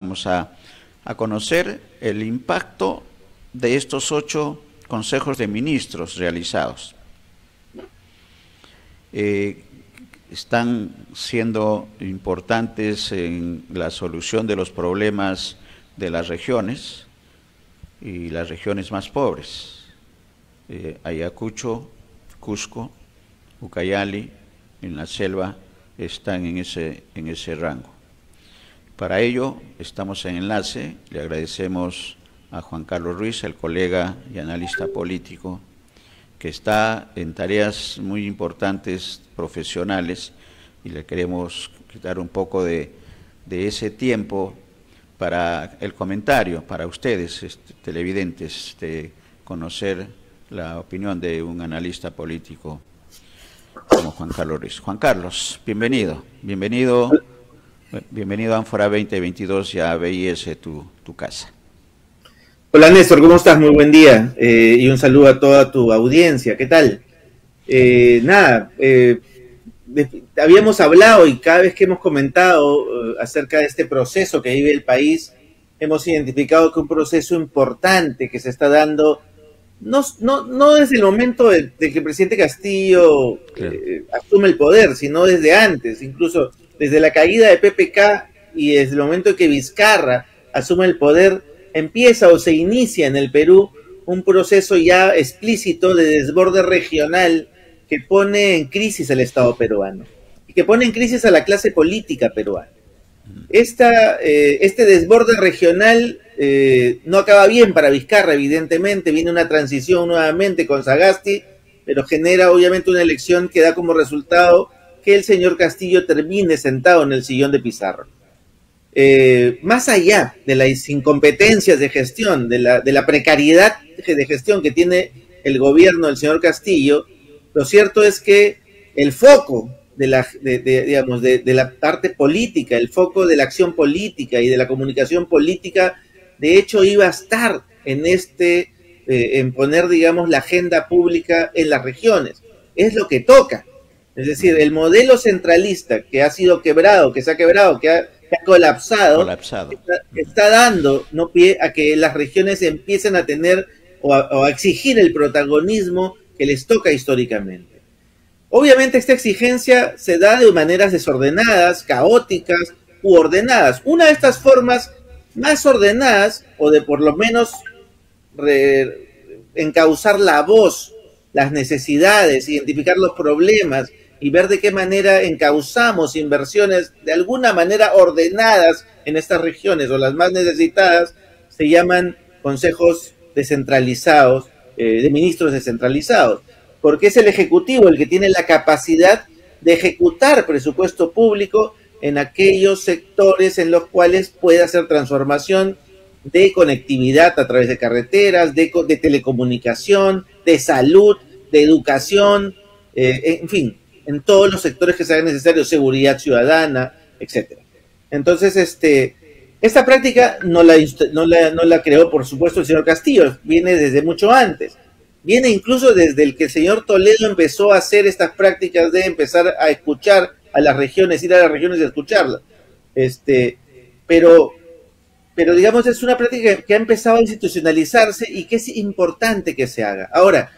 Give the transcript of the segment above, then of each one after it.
Vamos a conocer el impacto de estos 8 consejos de ministros realizados. Están siendo importantes en la solución de los problemas de las regiones y las regiones más pobres. Ayacucho, Cusco, Ucayali, en la selva, están en ese rango. Para ello estamos en enlace, le agradecemos a Juan Carlos Ruiz, el colega y analista político, que está en tareas muy importantes, profesionales, y le queremos quitar un poco de ese tiempo para el comentario, para ustedes, televidentes, de conocer la opinión de un analista político como Juan Carlos Ruiz. Juan Carlos, bienvenido a Ánfora 2022 y a BIS, tu casa. Hola Néstor, ¿cómo estás? Muy buen día y un saludo a toda tu audiencia. ¿Qué tal? Habíamos hablado y cada vez que hemos comentado acerca de este proceso que vive el país, hemos identificado que un proceso importante que se está dando, no desde el momento de que el presidente Castillo asume el poder, sino desde antes, incluso desde la caída de PPK y desde el momento en que Vizcarra asume el poder, empieza o se inicia en el Perú un proceso ya explícito de desborde regional que pone en crisis al Estado peruano y que pone en crisis a la clase política peruana. Este desborde regional no acaba bien para Vizcarra, evidentemente, viene una transición nuevamente con Sagasti, pero genera obviamente una elección que da como resultado que el señor Castillo termine sentado en el sillón de Pizarro. Más allá de las incompetencias de gestión, de la precariedad de gestión que tiene el gobierno del señor Castillo, lo cierto es que el foco de la parte política, el foco de la acción política y de la comunicación política, de hecho iba a estar en poner, digamos, la agenda pública en las regiones. Es lo que toca. Es decir, el modelo centralista que ha sido quebrado, que ha colapsado. Está dando pie a que las regiones empiecen a tener o a exigir el protagonismo que les toca históricamente. Obviamente esta exigencia se da de maneras desordenadas, caóticas u ordenadas. Una de estas formas más ordenadas, o de por lo menos encauzar la voz, las necesidades, identificar los problemas y ver de qué manera encauzamos inversiones de alguna manera ordenadas en estas regiones o las más necesitadas, se llaman consejos descentralizados, de ministros descentralizados, porque es el Ejecutivo el que tiene la capacidad de ejecutar presupuesto público en aquellos sectores en los cuales puede hacer transformación de conectividad a través de carreteras, de telecomunicación, de salud, de educación, en fin, en todos los sectores que sean necesarios, seguridad ciudadana, etcétera. Entonces, esta práctica no la creó, por supuesto, el señor Castillo, viene desde mucho antes. Viene incluso desde el que el señor Toledo empezó a hacer estas prácticas de empezar a escuchar a las regiones, ir a las regiones y escucharlas. Pero digamos, es una práctica que ha empezado a institucionalizarse y que es importante que se haga. Ahora,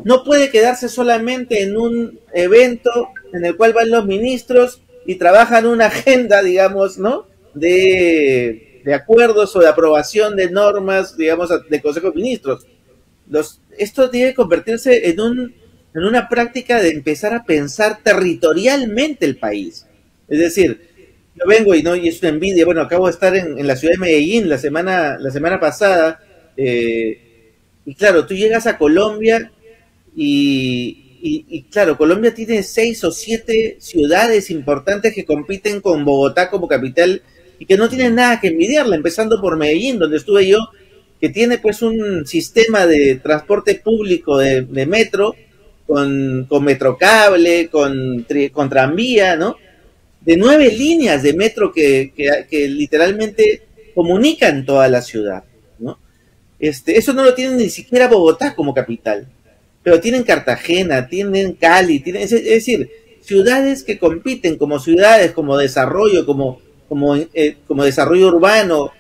no puede quedarse solamente en un evento en el cual van los ministros y trabajan una agenda, digamos, ¿no?, de acuerdos o de aprobación de normas, digamos, de Consejo de Ministros. Esto debe convertirse en una práctica de empezar a pensar territorialmente el país. Es decir, yo vengo y es una envidia. Bueno, acabo de estar en la ciudad de Medellín la semana pasada, y claro, tú llegas a Colombia y claro, Colombia tiene 6 o 7 ciudades importantes que compiten con Bogotá como capital y que no tienen nada que envidiarla, empezando por Medellín, donde estuve yo, que tiene pues un sistema de transporte público de metro, con Metrocable, con tranvía, ¿no?, de 9 líneas de metro que literalmente comunican toda la ciudad, ¿no? Eso no lo tiene ni siquiera Bogotá como capital, pero tienen Cartagena, tienen Cali, es decir, ciudades que compiten como ciudades, como desarrollo, como como desarrollo urbano,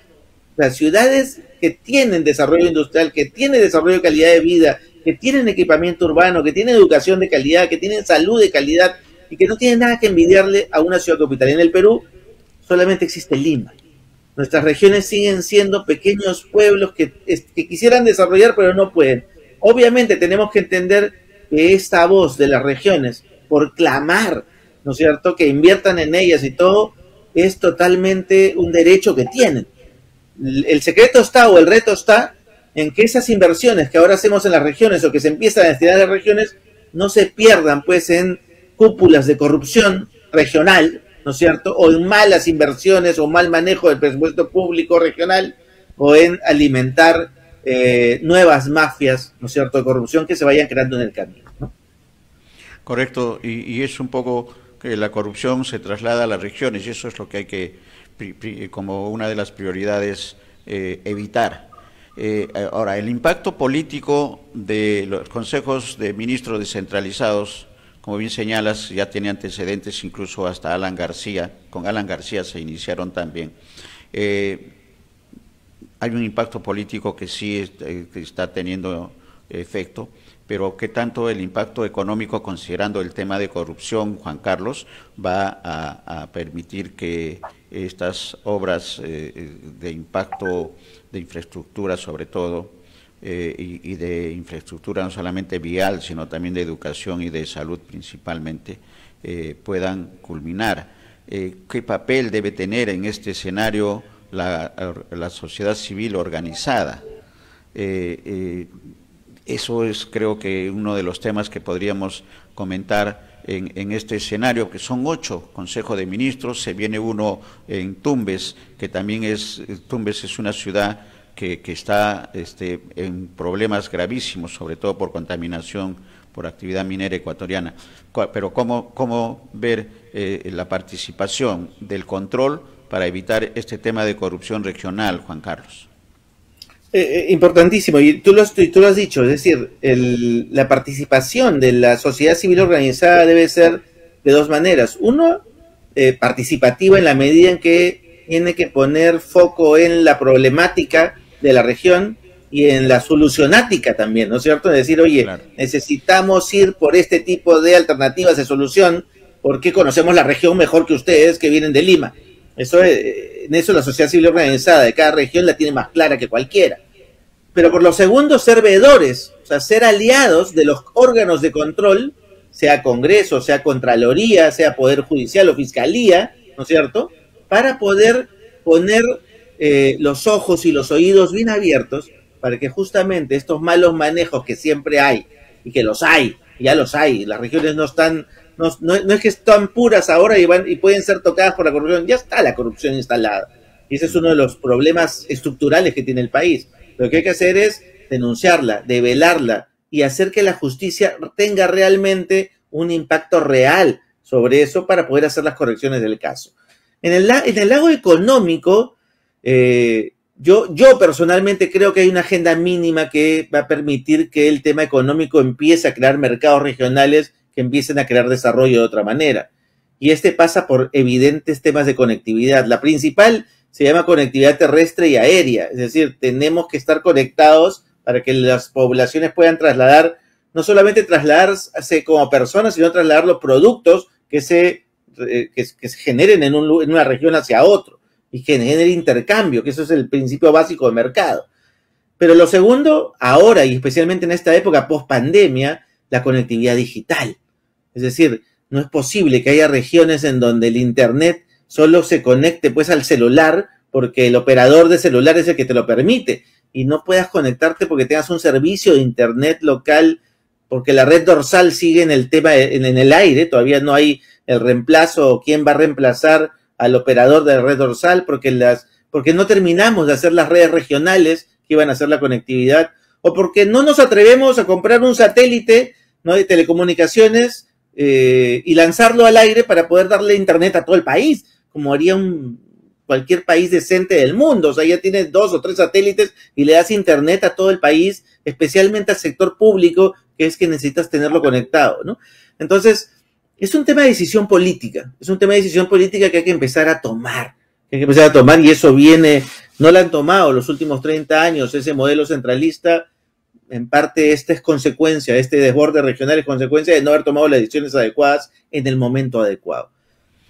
las ciudades que tienen desarrollo industrial, que tienen desarrollo de calidad de vida, que tienen equipamiento urbano, que tienen educación de calidad, que tienen salud de calidad y que no tienen nada que envidiarle a una ciudad capital. En el Perú solamente existe Lima. Nuestras regiones siguen siendo pequeños pueblos que quisieran desarrollar pero no pueden. Obviamente tenemos que entender que esta voz de las regiones, por clamar, ¿no es cierto?, que inviertan en ellas y todo, es totalmente un derecho que tienen. El secreto está, o el reto está, en que esas inversiones que ahora hacemos en las regiones o que se empiezan a destinar a las regiones no se pierdan pues en cúpulas de corrupción regional, ¿no es cierto?, o en malas inversiones o mal manejo del presupuesto público regional, o en alimentar nuevas mafias, ¿no es cierto?, de corrupción que se vayan creando en el camino, ¿no? Correcto, y es un poco que la corrupción se traslada a las regiones, y eso es lo que hay que, como una de las prioridades, evitar. Ahora, el impacto político de los consejos de ministros descentralizados, como bien señalas, ya tiene antecedentes, incluso hasta Alan García, con Alan García se iniciaron también. Hay un impacto político que sí que está teniendo efecto, pero ¿qué tanto el impacto económico, considerando el tema de corrupción, Juan Carlos, va a permitir que estas obras de impacto de infraestructura, sobre todo, y de infraestructura no solamente vial, sino también de educación y de salud principalmente, puedan culminar? ¿Qué papel debe tener en este escenario la sociedad civil organizada? Eso es, creo que, uno de los temas que podríamos comentar en este escenario, que son 8 consejos de ministros. Se viene uno en Tumbes, que también Tumbes es una ciudad que está en problemas gravísimos, sobre todo por contaminación por actividad minera ecuatoriana. Pero ¿cómo ver la participación del control para evitar este tema de corrupción regional, Juan Carlos? Importantísimo, y tú lo has dicho, es decir, la participación de la sociedad civil organizada debe ser de dos maneras. Uno, participativa en la medida en que tiene que poner foco en la problemática de la región y en la solucionática también, ¿no es cierto? Es decir, oye, claro, necesitamos ir por este tipo de alternativas de solución porque conocemos la región mejor que ustedes que vienen de Lima. En eso la sociedad civil organizada de cada región la tiene más clara que cualquiera. Pero por lo segundo, ser veedores, o sea, ser aliados de los órganos de control, sea Congreso, sea Contraloría, sea Poder Judicial o Fiscalía, ¿no es cierto?, para poder poner los ojos y los oídos bien abiertos para que justamente estos malos manejos que siempre hay, y que los hay, ya los hay, las regiones no están... No es que están puras ahora y pueden ser tocadas por la corrupción, ya está la corrupción instalada. Y ese es uno de los problemas estructurales que tiene el país. Lo que hay que hacer es denunciarla, develarla y hacer que la justicia tenga realmente un impacto real sobre eso para poder hacer las correcciones del caso. En el lado económico, yo personalmente creo que hay una agenda mínima que va a permitir que el tema económico empiece a crear mercados regionales que empiecen a crear desarrollo de otra manera. Y pasa por evidentes temas de conectividad. La principal se llama conectividad terrestre y aérea. Es decir, tenemos que estar conectados para que las poblaciones puedan trasladar, no solamente trasladarse como personas, sino trasladar los productos que se generen en una región hacia otro y que genere intercambio, que eso es el principio básico de mercado. Pero lo segundo, ahora y especialmente en esta época post-pandemia, la conectividad digital. Es decir, no es posible que haya regiones en donde el internet solo se conecte pues al celular porque el operador de celular es el que te lo permite y no puedas conectarte porque tengas un servicio de internet local, porque la red dorsal sigue en el tema en el aire, todavía no hay el reemplazo o quién va a reemplazar al operador de la red dorsal porque no terminamos de hacer las redes regionales que iban a hacer la conectividad o porque no nos atrevemos a comprar un satélite, ¿no?, de telecomunicaciones y lanzarlo al aire para poder darle internet a todo el país, como haría cualquier país decente del mundo. O sea, ya tienes 2 o 3 satélites y le das internet a todo el país, especialmente al sector público, que es que necesitas tenerlo conectado, ¿no? Entonces, es un tema de decisión política, que hay que empezar a tomar, que hay que empezar a tomar, y eso viene, no lo han tomado los últimos 30 años, ese modelo centralista. En parte esta es consecuencia, este desborde regional es consecuencia de no haber tomado las decisiones adecuadas en el momento adecuado.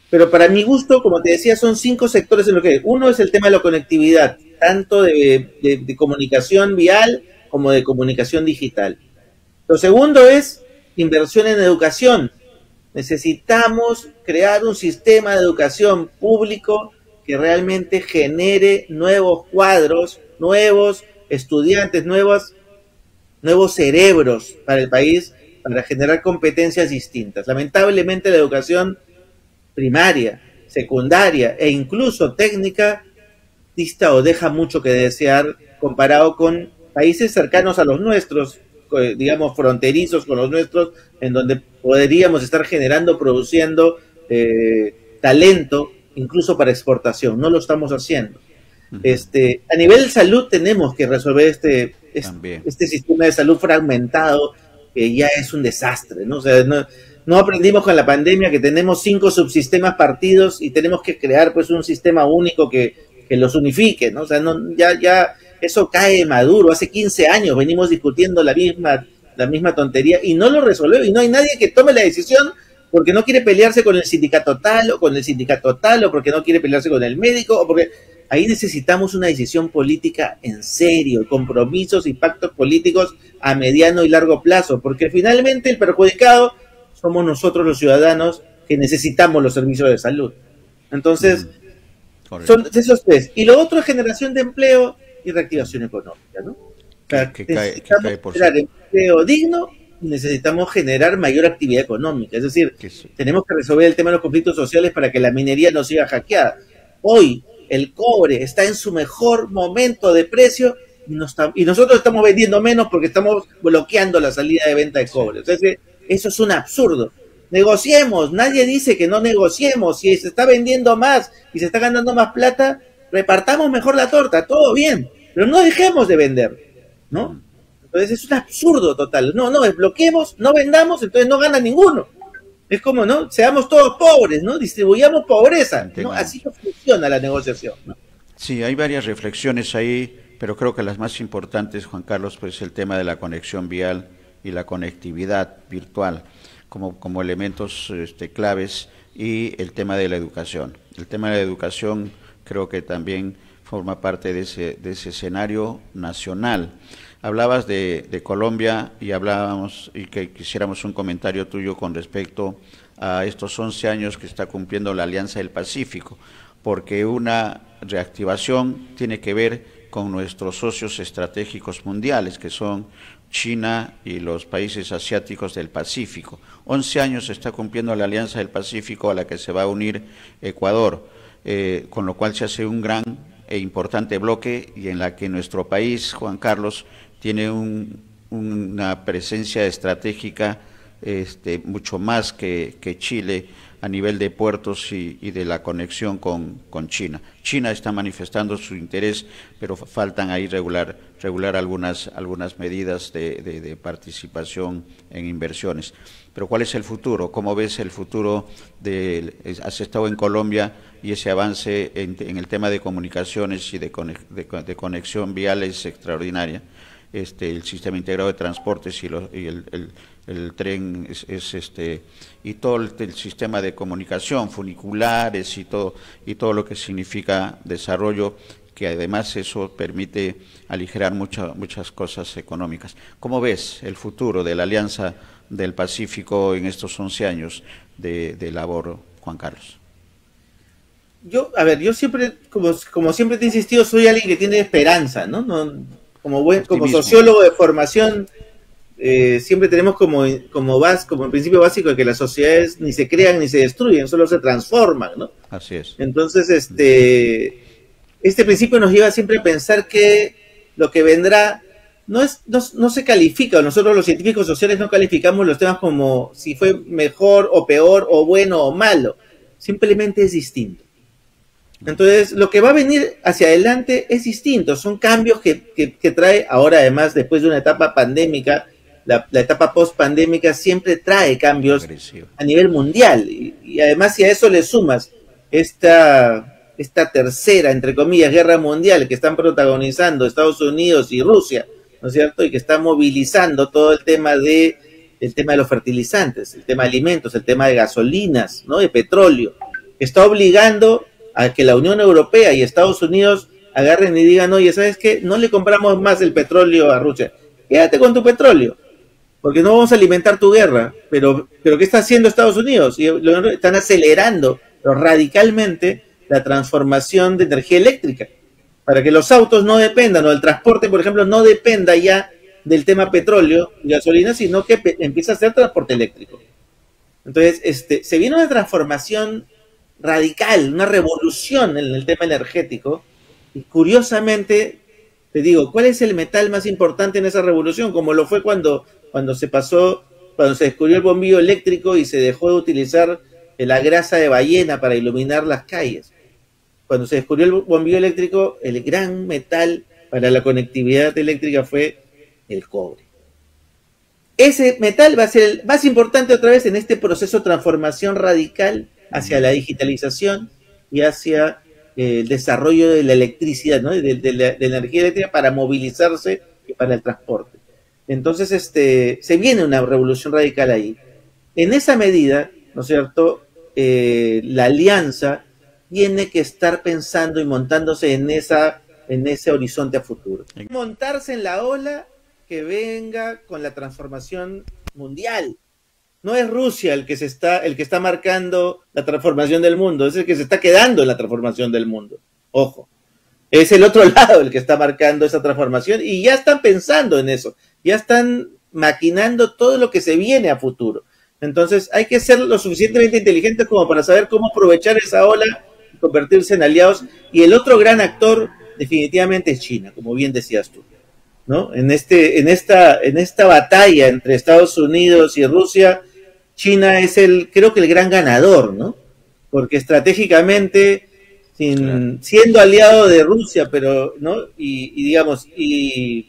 Pero para mi gusto, como te decía, son 5 sectores en lo que... Uno es el tema de la conectividad, tanto de comunicación vial como de comunicación digital. Lo segundo es inversión en educación. Necesitamos crear un sistema de educación público que realmente genere nuevos cuadros, nuevos estudiantes, nuevos cerebros para el país, para generar competencias distintas. Lamentablemente la educación primaria, secundaria e incluso técnica dista o deja mucho que desear comparado con países cercanos a los nuestros, digamos fronterizos con los nuestros, en donde podríamos estar generando, produciendo talento incluso para exportación. No lo estamos haciendo. A nivel de salud tenemos que resolver este sistema de salud fragmentado que ya es un desastre, ¿no? O sea, no aprendimos con la pandemia que tenemos 5 subsistemas partidos y tenemos que crear pues un sistema único que los unifique, ¿no? O sea, ya eso cae maduro. Hace 15 años venimos discutiendo la misma tontería y no lo resolvemos, y no hay nadie que tome la decisión porque no quiere pelearse con el sindicato tal o con el sindicato tal, o porque no quiere pelearse con el médico, o porque ahí necesitamos una decisión política en serio, compromisos y pactos políticos a mediano y largo plazo, porque finalmente el perjudicado somos nosotros los ciudadanos que necesitamos los servicios de salud. Entonces, son esos 3. Y lo otro es generación de empleo y reactivación económica, ¿no? O sea, necesitamos generar empleo digno y necesitamos generar mayor actividad económica. Es decir, tenemos que resolver el tema de los conflictos sociales para que la minería no siga hackeada. Hoy el cobre está en su mejor momento de precio y nosotros estamos vendiendo menos porque estamos bloqueando la salida de venta de cobre. Entonces, eso es un absurdo. Negociemos, nadie dice que no negociemos. Si se está vendiendo más y se está ganando más plata, repartamos mejor la torta, todo bien, pero no dejemos de vender, ¿no? Entonces es un absurdo total. No, desbloqueemos, no vendamos, entonces no gana ninguno. Es como, ¿no? Seamos todos pobres, ¿no? Distribuyamos pobreza, ¿no? Así no funciona la negociación, ¿no? Sí, hay varias reflexiones ahí, pero creo que las más importantes, Juan Carlos, pues el tema de la conexión vial y la conectividad virtual como elementos claves, y el tema de la educación. El tema de la educación creo que también forma parte de ese escenario nacional. Hablabas de Colombia y hablábamos, y que quisiéramos un comentario tuyo con respecto a estos 11 años que está cumpliendo la Alianza del Pacífico, porque una reactivación tiene que ver con nuestros socios estratégicos mundiales, que son China y los países asiáticos del Pacífico. 11 años está cumpliendo la Alianza del Pacífico, a la que se va a unir Ecuador, con lo cual se hace un gran e importante bloque, y en la que nuestro país, Juan Carlos, tiene una presencia estratégica mucho más que Chile a nivel de puertos y de la conexión con China. China está manifestando su interés, pero faltan ahí regular algunas medidas de participación en inversiones. Pero ¿cuál es el futuro? ¿Cómo ves el futuro? Has estado en Colombia, y ese avance en el tema de comunicaciones y de conexión vial es extraordinaria. El sistema integrado de transportes y el tren y todo el sistema de comunicación, funiculares y todo lo que significa desarrollo, que además eso permite aligerar muchas cosas económicas. ¿Cómo ves el futuro de la Alianza del Pacífico en estos 11 años de labor, Juan Carlos? Yo siempre, como siempre te he insistido, soy alguien que tiene esperanza, ¿no? Como sociólogo de formación, siempre tenemos como principio básico de que las sociedades ni se crean ni se destruyen, solo se transforman, ¿no? Así es. Entonces, este principio nos lleva siempre a pensar que lo que vendrá no se califica. Nosotros los científicos sociales no calificamos los temas como si fue mejor o peor o bueno o malo, simplemente es distinto. Entonces, lo que va a venir hacia adelante es distinto, son cambios que trae ahora, además, después de una etapa pandémica, la etapa post-pandémica siempre trae cambios a nivel mundial, y además si a eso le sumas esta esta tercera, entre comillas, guerra mundial que están protagonizando Estados Unidos y Rusia, ¿no es cierto? Y que está movilizando todo el tema de los fertilizantes, el tema de alimentos, el tema de gasolinas, ¿no? De petróleo, que está obligando a que la Unión Europea y Estados Unidos agarren y digan, oye, ¿sabes qué? No le compramos más el petróleo a Rusia. Quédate con tu petróleo, porque no vamos a alimentar tu guerra. Pero ¿qué está haciendo Estados Unidos? Y están acelerando radicalmente la transformación de energía eléctrica, para que los autos no dependan, o el transporte, por ejemplo, no dependa ya del tema petróleo y gasolina, sino que empieza a ser transporte eléctrico. Entonces, se viene una transformación radical, una revolución en el tema energético, y curiosamente, te digo, ¿cuál es el metal más importante en esa revolución? Como lo fue cuando se descubrió el bombillo eléctrico y se dejó de utilizar la grasa de ballena para iluminar las calles. Cuando se descubrió el bombillo eléctrico, el gran metal para la conectividad eléctrica fue el cobre. Ese metal va a ser el más importante otra vez en este proceso de transformación radical hacia la digitalización y hacia el desarrollo de la electricidad, ¿no? de la energía eléctrica para movilizarse y para el transporte. Entonces, se viene una revolución radical ahí. En esa medida, ¿no es cierto?, la alianza tiene que estar pensando y montándose en ese horizonte a futuro. Montarse en la ola que venga con la transformación mundial. No es Rusia el que está marcando la transformación del mundo, es el que se está quedando en la transformación del mundo. Ojo, es el otro lado el que está marcando esa transformación y ya están pensando en eso, ya están maquinando todo lo que se viene a futuro. Entonces hay que ser lo suficientemente inteligentes como para saber cómo aprovechar esa ola y convertirse en aliados. Y el otro gran actor definitivamente es China, como bien decías tú, ¿no? En esta batalla entre Estados Unidos y Rusia, China es creo que el gran ganador, ¿no? Porque estratégicamente, siendo aliado de Rusia, pero, ¿no? Y digamos, y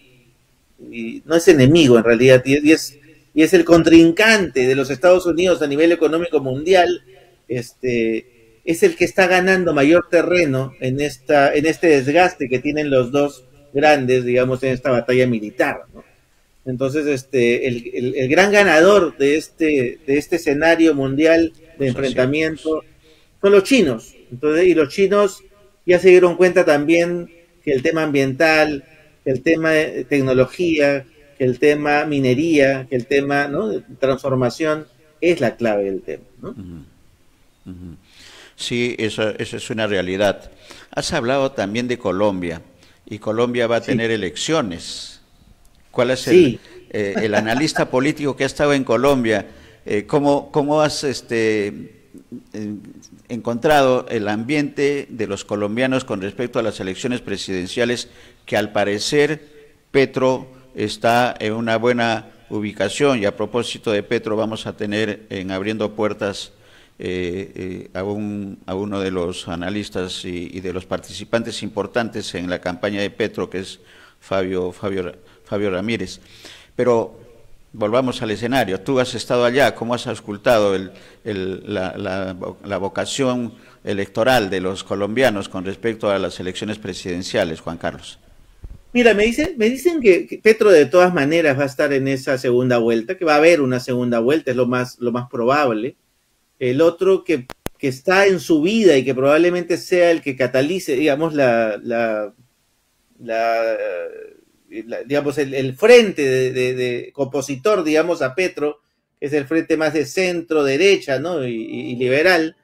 no es enemigo en realidad, y es el contrincante de los Estados Unidos a nivel económico mundial, es el que está ganando mayor terreno en este desgaste que tienen los dos grandes, digamos, en esta batalla militar, ¿no? Entonces, el gran ganador de este escenario mundial de enfrentamiento son los chinos. Entonces, y los chinos ya se dieron cuenta también que el tema ambiental, que el tema de tecnología, que el tema minería, que el tema, ¿no?, de transformación es la clave del tema, ¿no? Uh-huh. Uh-huh. Sí, eso es una realidad. Has hablado también de Colombia, y Colombia va a tener elecciones. ¿Cuál es el analista político que ha estado en Colombia? ¿Cómo has encontrado el ambiente de los colombianos con respecto a las elecciones presidenciales, que al parecer Petro está en una buena ubicación? Y a propósito de Petro, vamos a tener en Abriendo Puertas a uno de los analistas y de los participantes importantes en la campaña de Petro, que es Fabio Ramírez. Pero volvamos al escenario. Tú has estado allá, ¿cómo has auscultado la vocación electoral de los colombianos con respecto a las elecciones presidenciales, Juan Carlos? Mira, me dicen que Petro de todas maneras va a estar en esa segunda vuelta, que va a haber una segunda vuelta, es lo más probable. El otro que está en su vida y que probablemente sea el que catalice, digamos, digamos, el frente de opositor, digamos, a Petro, que es el frente más de centro derecha, ¿no?, y liberal,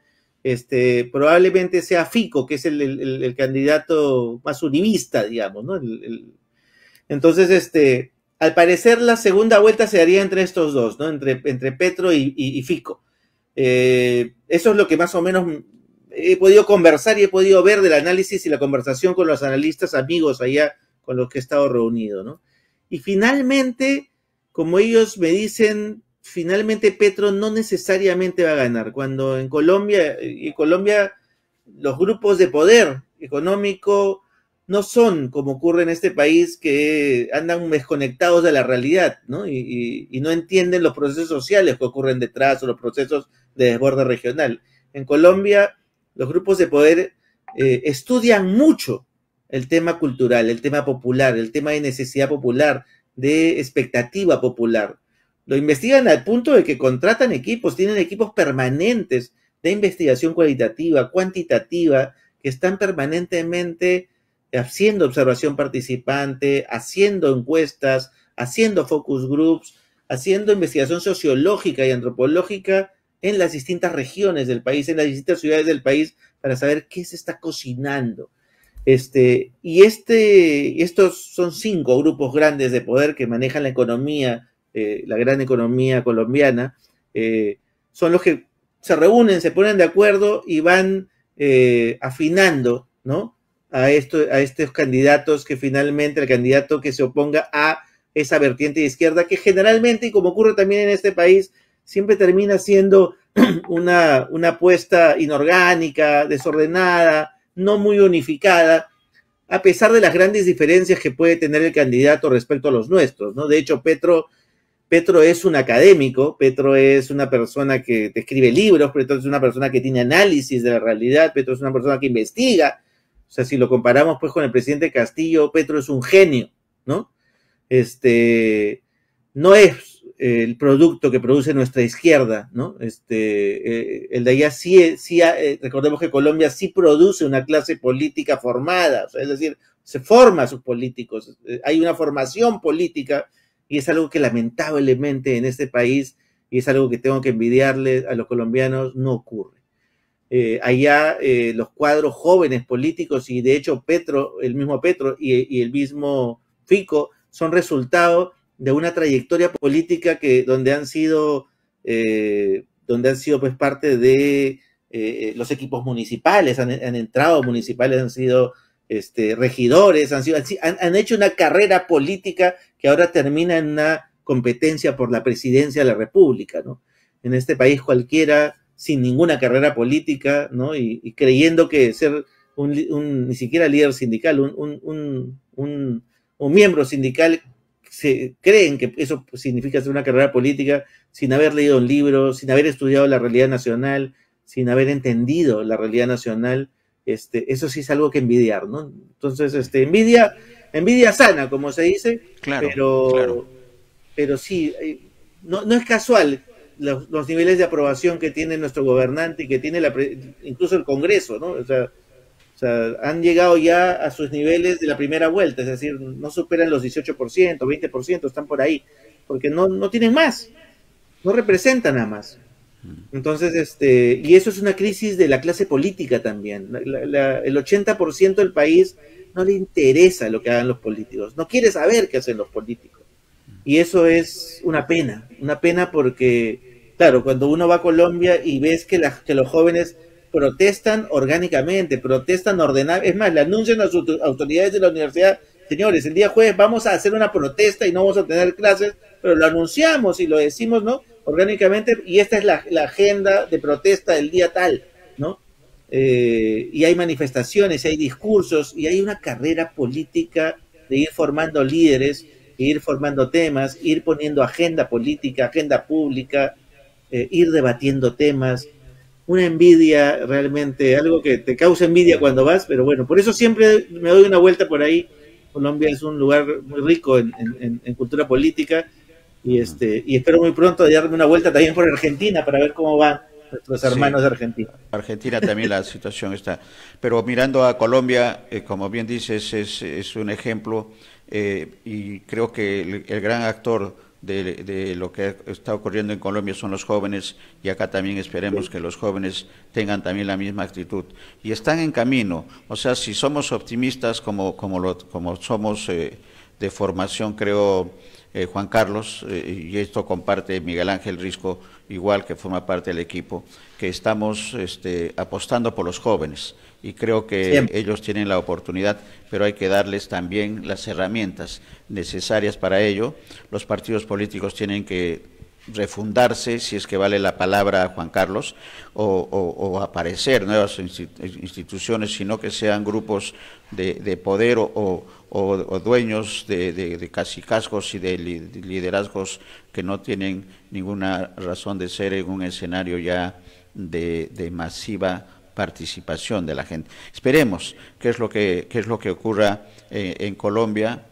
probablemente sea Fico, que es el candidato más uribista, digamos, ¿no? Entonces, al parecer la segunda vuelta se daría entre estos dos, ¿no?, entre Petro y Fico. Eso es lo que más o menos he podido conversar y he podido ver del análisis y la conversación con los analistas amigos allá con los que he estado reunido, ¿no? Y finalmente, como ellos me dicen, finalmente Petro no necesariamente va a ganar. Cuando en Colombia los grupos de poder económico no son como ocurre en este país, que andan desconectados de la realidad, ¿no? Y no entienden los procesos sociales que ocurren detrás, o los procesos de desborde regional. En Colombia, los grupos de poder estudian mucho el tema cultural, el tema popular, el tema de necesidad popular, de expectativa popular. Lo investigan al punto de que contratan equipos, tienen equipos permanentes de investigación cualitativa, cuantitativa, que están permanentemente haciendo observación participante, haciendo encuestas, haciendo focus groups, haciendo investigación sociológica y antropológica en las distintas regiones del país, en las distintas ciudades del país, para saber qué se está cocinando. Estos son 5 grupos grandes de poder que manejan la economía, la gran economía colombiana, son los que se reúnen, se ponen de acuerdo y van afinando, ¿no?, a estos candidatos, que finalmente el candidato que se oponga a esa vertiente de izquierda, que generalmente, y como ocurre también en este país, siempre termina siendo una apuesta inorgánica, desordenada, no muy unificada, a pesar de las grandes diferencias que puede tener el candidato respecto a los nuestros, ¿no? De hecho, Petro es un académico, Petro es una persona que te escribe libros, Petro es una persona que tiene análisis de la realidad, Petro es una persona que investiga. O sea, si lo comparamos pues con el presidente Castillo, Petro es un genio, ¿no? No es el producto que produce nuestra izquierda, ¿no? El de allá recordemos que Colombia sí produce una clase política formada, o sea, es decir, se forma a sus políticos, hay una formación política, y es algo que lamentablemente en este país, y es algo que tengo que envidiarle a los colombianos, no ocurre. Allá los cuadros jóvenes políticos, y de hecho el mismo Petro y el mismo Fico son resultado de una trayectoria política donde han sido pues parte de los equipos municipales, han entrado municipales, han sido regidores, han hecho una carrera política que ahora termina en una competencia por la presidencia de la República, ¿no? En este país cualquiera sin ninguna carrera política, ¿no? Y creyendo que ser ni siquiera líder sindical, un miembro sindical, creen que eso significa hacer una carrera política sin haber leído un libro, sin haber estudiado la realidad nacional, sin haber entendido la realidad nacional. Eso sí es algo que envidiar, ¿no? Entonces, envidia sana, como se dice, claro. Pero sí, no es casual los niveles de aprobación que tiene nuestro gobernante y que tiene incluso el Congreso, ¿no? O sea, han llegado ya a sus niveles de la primera vuelta, es decir, no superan los 18%, 20%, están por ahí, porque no tienen más, no representan a más. Entonces, y eso es una crisis de la clase política también. El 80% del país no le interesa lo que hagan los políticos, no quiere saber qué hacen los políticos. Y eso es una pena porque, claro, cuando uno va a Colombia y ves que los jóvenes protestan orgánicamente, protestan ordenadamente, es más, le anuncian a sus autoridades de la universidad: señores, el día jueves vamos a hacer una protesta y no vamos a tener clases, pero lo anunciamos y lo decimos, ¿no?, orgánicamente, y esta es la agenda de protesta del día tal, ¿no? Y hay manifestaciones, hay discursos, y hay una carrera política de ir formando líderes, ir formando temas, ir poniendo agenda política, agenda pública, ir debatiendo temas. Una envidia realmente, algo que te causa envidia cuando vas, pero bueno, por eso siempre me doy una vuelta por ahí. Colombia es un lugar muy rico en cultura política, y espero muy pronto darme una vuelta también por Argentina para ver cómo van nuestros hermanos de Argentina. Argentina también la situación está, pero mirando a Colombia, como bien dices, es un ejemplo, y creo que el gran actor de lo que está ocurriendo en Colombia son los jóvenes, y acá también esperemos que los jóvenes tengan también la misma actitud, y están en camino. O sea, si somos optimistas como somos de formación, creo, Juan Carlos, y esto comparte Miguel Ángel Risco, igual, que forma parte del equipo, que estamos apostando por los jóvenes, y creo que siempre ellos tienen la oportunidad, pero hay que darles también las herramientas necesarias para ello. Los partidos políticos tienen que refundarse, si es que vale la palabra, Juan Carlos, o aparecer nuevas instituciones, sino que sean grupos de poder o dueños de cacicazgos y de liderazgos que no tienen ninguna razón de ser en un escenario ya de masiva participación de la gente. Esperemos qué es lo que ocurra en Colombia.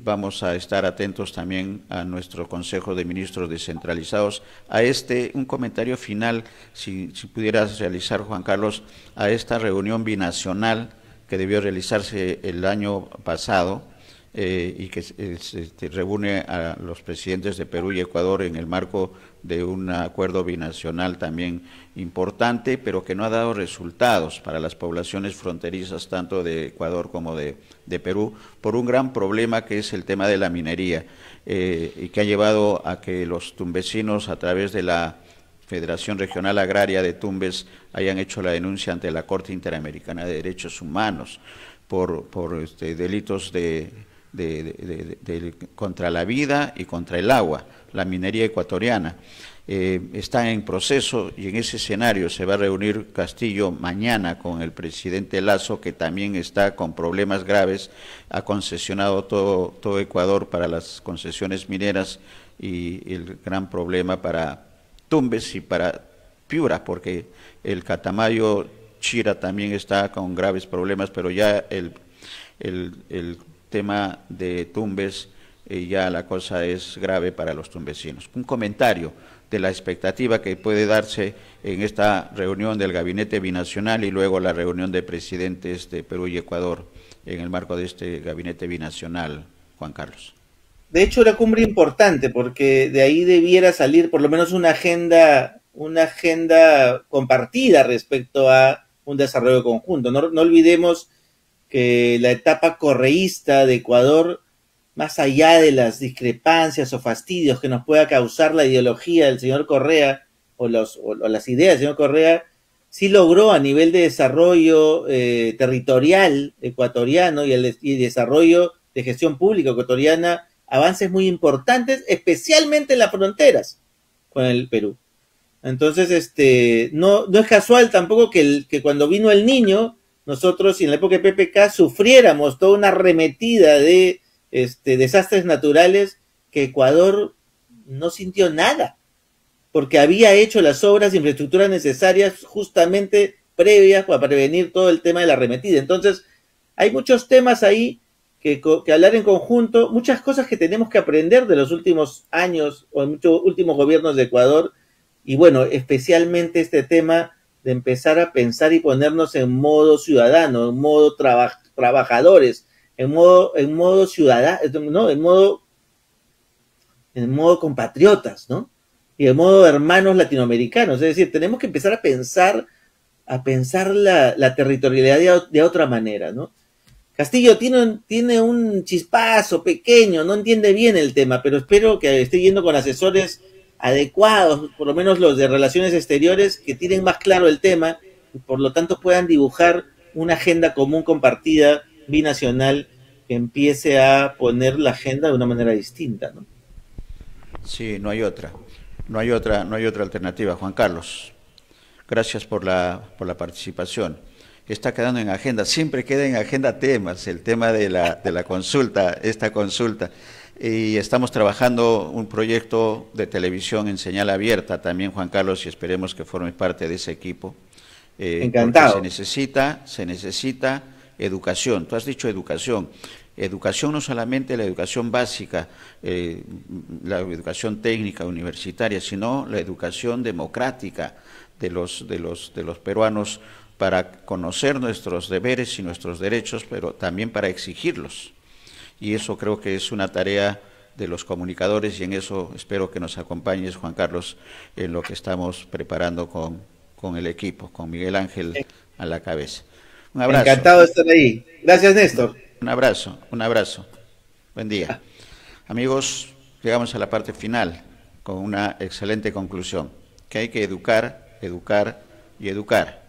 Vamos a estar atentos también a nuestro Consejo de Ministros descentralizados. Un comentario final, si pudieras realizar, Juan Carlos, a esta reunión binacional que debió realizarse el año pasado y que reúne a los presidentes de Perú y Ecuador en el marco de un acuerdo binacional también importante, pero que no ha dado resultados para las poblaciones fronterizas tanto de Ecuador como de Perú, por un gran problema que es el tema de la minería, y que ha llevado a que los tumbesinos, a través de la Federación Regional Agraria de Tumbes, hayan hecho la denuncia ante la Corte Interamericana de Derechos Humanos por delitos contra la vida y contra el agua, la minería ecuatoriana. Está en proceso, y en ese escenario se va a reunir Castillo mañana con el presidente Lasso, que también está con problemas graves. Ha concesionado todo Ecuador para las concesiones mineras, y el gran problema para Tumbes y para Piura, porque el Catamayo Chira también está con graves problemas, pero ya el tema de Tumbes, ya la cosa es grave para los tumbesinos. Un comentario de la expectativa que puede darse en esta reunión del Gabinete Binacional y luego la reunión de presidentes de Perú y Ecuador en el marco de este Gabinete Binacional, Juan Carlos. De hecho, una cumbre importante, porque de ahí debiera salir por lo menos una agenda compartida respecto a un desarrollo conjunto. No olvidemos que la etapa correísta de Ecuador, más allá de las discrepancias o fastidios que nos pueda causar la ideología del señor Correa o las ideas del señor Correa, sí logró a nivel de desarrollo territorial ecuatoriano y desarrollo de gestión pública ecuatoriana avances muy importantes, especialmente en las fronteras con el Perú. Entonces, no es casual tampoco que cuando vino el Niño, nosotros, en la época de PPK, sufriéramos toda una arremetida de desastres naturales que Ecuador no sintió nada, porque había hecho las obras de infraestructura necesarias justamente previas para prevenir todo el tema de la arremetida. Entonces, hay muchos temas ahí que hablar en conjunto, muchas cosas que tenemos que aprender de los últimos años o muchos últimos gobiernos de Ecuador, y bueno, especialmente este tema de empezar a pensar y ponernos en modo ciudadano, en modo trabajadores, en modo ciudadano, ¿no? en modo compatriotas, ¿no? Y en modo hermanos latinoamericanos. Es decir, tenemos que empezar a pensar la territorialidad de otra manera, ¿no? Castillo tiene un chispazo pequeño, no entiende bien el tema, pero espero que esté yendo con asesores adecuados, por lo menos los de Relaciones Exteriores, que tienen más claro el tema y por lo tanto puedan dibujar una agenda común compartida binacional que empiece a poner la agenda de una manera distinta, ¿no? Sí, no hay otra alternativa, Juan Carlos. Gracias por la participación. Está quedando en agenda, siempre queda en agenda temas, el tema de la consulta, esta consulta. Y estamos trabajando un proyecto de televisión en señal abierta también, Juan Carlos, y esperemos que formes parte de ese equipo. Encantado. Se necesita educación. Tú has dicho educación. Educación, no solamente la educación básica, la educación técnica universitaria, sino la educación democrática de los peruanos, para conocer nuestros deberes y nuestros derechos, pero también para exigirlos. Y eso creo que es una tarea de los comunicadores, y en eso espero que nos acompañes, Juan Carlos, en lo que estamos preparando con el equipo, con Miguel Ángel a la cabeza. Un abrazo. Encantado de estar ahí. Gracias, Néstor. Un abrazo. Buen día. Amigos, llegamos a la parte final con una excelente conclusión, que hay que educar y educar.